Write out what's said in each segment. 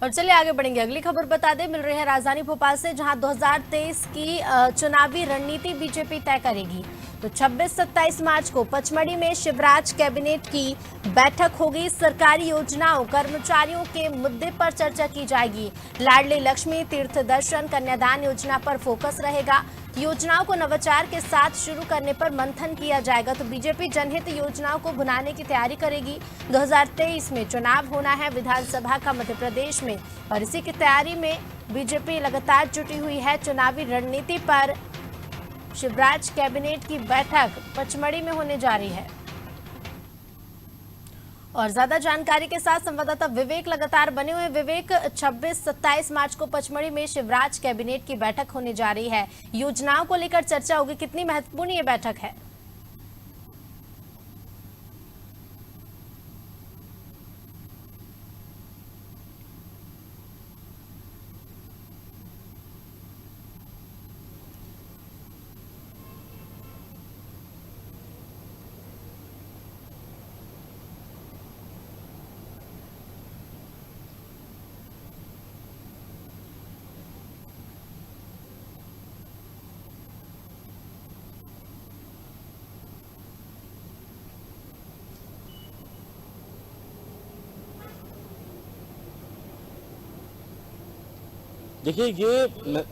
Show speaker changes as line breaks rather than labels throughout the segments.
और चलिए आगे बढ़ेंगे। अगली खबर बता दें, मिल रही है राजधानी भोपाल से, जहां 2023 की चुनावी रणनीति बीजेपी तय करेगी। तो 26-27 मार्च को पचमढ़ी में शिवराज कैबिनेट की बैठक होगी। सरकारी योजनाओं, कर्मचारियों के मुद्दे पर चर्चा की जाएगी। लाडली लक्ष्मी, तीर्थ दर्शन, कन्यादान योजना पर फोकस रहेगा। योजनाओं को नवाचार के साथ शुरू करने पर मंथन किया जाएगा। तो बीजेपी जनहित योजनाओं को भुनाने की तैयारी करेगी। 2023 में चुनाव होना है विधानसभा का मध्य प्रदेश में, और इसी की तैयारी में बीजेपी लगातार जुटी हुई है। चुनावी रणनीति पर शिवराज कैबिनेट की बैठक पचमढ़ी में होने जा रही है। और ज्यादा जानकारी के साथ संवाददाता विवेक लगातार बने हुए। विवेक, 26-27 मार्च को पचमढ़ी में शिवराज कैबिनेट की बैठक होने जा रही है। योजनाओं को लेकर चर्चा होगी, कितनी महत्वपूर्ण ये बैठक है?
देखिए, ये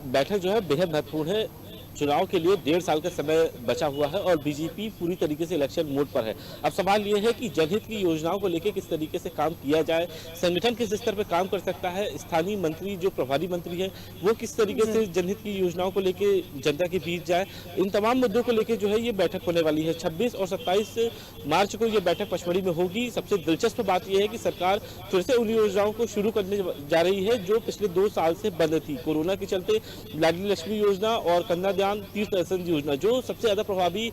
बैठक जो है बेहद महत्वपूर्ण है। चुनाव के लिए 1.5 साल का समय बचा हुआ है और बीजेपी पूरी तरीके से इलेक्शन मोड पर है। अब सवाल ये है कि जनहित की योजनाओं को लेकर किस तरीके से काम किया जाए, संगठन किस स्तर पर काम कर सकता है, स्थानीय मंत्री जो प्रभारी मंत्री है वो किस तरीके से जनहित की योजनाओं को लेकर जनता के बीच जाए, इन तमाम मुद्दों को लेकर जो है ये बैठक होने वाली है। 26 और 27 मार्च को ये बैठक पचमढ़ी में होगी। सबसे दिलचस्प बात यह है कि सरकार फिर से उन योजनाओं को शुरू करने जा रही है जो पिछले 2 साल से बंद थी। कोरोना के चलते लाडली लक्ष्मी योजना और कन्यादान तीर्थ दर्शन योजना जो सबसे ज्यादा प्रभावी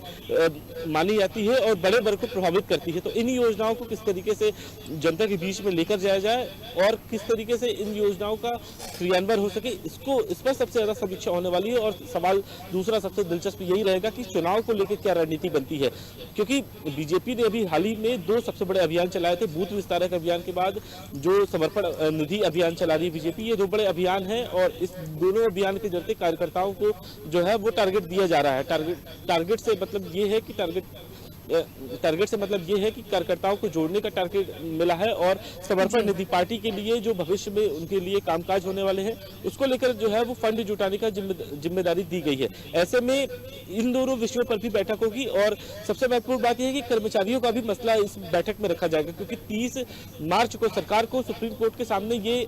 मानी जाती है और बड़े वर्ग को प्रभावित करती है। तो इन योजनाओं को किस तरीके से जनता के बीच में लेकर जाया जाए और किस तरीके से इन योजनाओं का क्रियान्वयन हो सके, इस पर सबसे ज्यादा समीक्षा होने वाली है। और सवाल दूसरा सबसे दिलचस्प यही रहेगा कि चुनाव को लेकर क्या रणनीति बनती है, क्योंकि बीजेपी ने अभी हाल ही में 2 सबसे बड़े अभियान चलाए थे। बूथ विस्तारक अभियान के बाद जो समर्पण निधि अभियान चला रही है बीजेपी, ये 2 बड़े अभियान है और इस दोनों अभियान के चलते कार्यकर्ताओं को जो है वो टारगेट दिया जा रहा है। टारगेट से मतलब ये है कि कार्यकर्ताओं को जोड़ने का टारगेट मिला है और समर्पण निधि पार्टी के लिए जो भविष्य में उनके लिए कामकाज होने वाले हैं उसको लेकर जो है वो फंड जुटाने का जिम्मेदारी दी गई है। ऐसे में इन दोनों विषयों पर भी बैठक होगी और सबसे महत्वपूर्ण बात यह है कि कर्मचारियों का भी मसला इस बैठक में रखा जाएगा, क्योंकि 30 मार्च को सरकार को सुप्रीम कोर्ट के सामने ये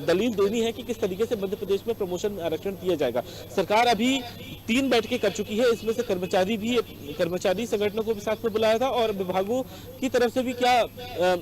दलील देनी है कि किस तरीके से मध्य प्रदेश में प्रमोशन आरक्षण दिया जाएगा। सरकार अभी 3 बैठकें कर चुकी है, इसमें से कर्मचारी संगठनों को भी साथ में बुलाया था और विभागों की तरफ से भी क्या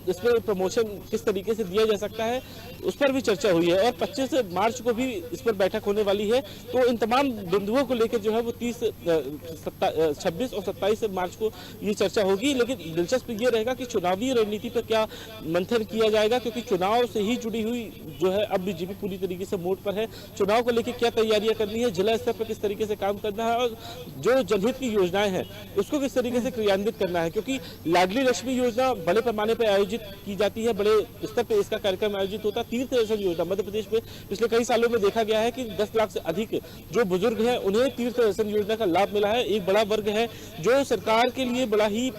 इसमें प्रमोशन किस तरीके से दिया जा सकता है उस पर भी चर्चा हुई है। और 25 मार्च को भी इस पर बैठक होने वाली है। तो इन तमाम बिंदुओं को लेकर जो है वो 26 और 27 मार्च को ये चर्चा होगी। लेकिन दिलचस्प ये रहेगा कि चुनावी रणनीति पर क्या मंथन किया जाएगा, क्योंकि चुनाव से ही जुड़ी हुई जो है अब बीजेपी पूरी तरीके से मोड पर है। चुनाव को लेकर क्या तैयारियां करनी है, जिला स्तर पर किस तरीके से काम करना है और जो जनहित की योजनाएं हैं उसको किस तरीके से क्रियान्वित करना है, क्योंकि लाडली लक्ष्मी योजना बड़े पैमाने पर आयोजित की जाती है, बड़े स्तर पर इसका कार्यक्रम आयोजित होता है। तीर्थ दर्शन योजना मध्य प्रदेश में पिछले कई सालों में देखा गया है कि 10 लाख से अधिक जो बुजुर्ग हैं उन्हें तीर्थ दर्शन योजना का लाभ मिला है। एक बड़ा वर्ग है जो सरकार के लिए बड़े ही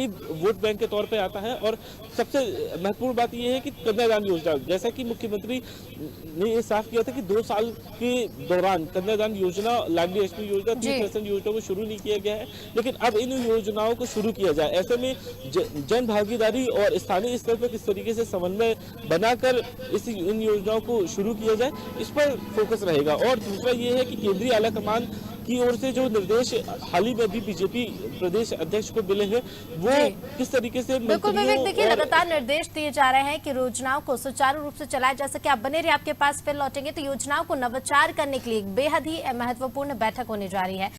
वोट बैंक के तौर पर आता है। और सबसे महत्वपूर्ण बात यह है कि कन्यादान योजना, जैसा कि मुख्यमंत्री ने ये साफ किया था कि 2 साल के दौरान कन्यादान योजना, लाडली लक्ष्मी योजना, तीर्थ दर्शन योजना को शुरू नहीं किया गया है, लेकिन अब इन योजनाओं को शुरू किया जाए। ऐसे में जन भागीदारी और स्थानीय स्तर पर किस तरीके से समन्वय बनाकर इन योजनाओं को शुरू किया जाए, इस पर फोकस रहेगा। और दूसरा ये है कि केंद्रीय आला कमान की ओर से जो निर्देश हाल ही में भी बीजेपी प्रदेश अध्यक्ष को मिले हैं वो किस तरीके से
बिल्कुल विवेक, देखिए लगातार निर्देश दिए जा रहे हैं कि योजनाओं को सुचारू रूप से चलाया जा सके। आप बने रहिए, आपके पास फिर लौटेंगे। तो योजनाओं को नवाचार करने के लिए एक बेहद ही महत्वपूर्ण बैठक होने जा रही है।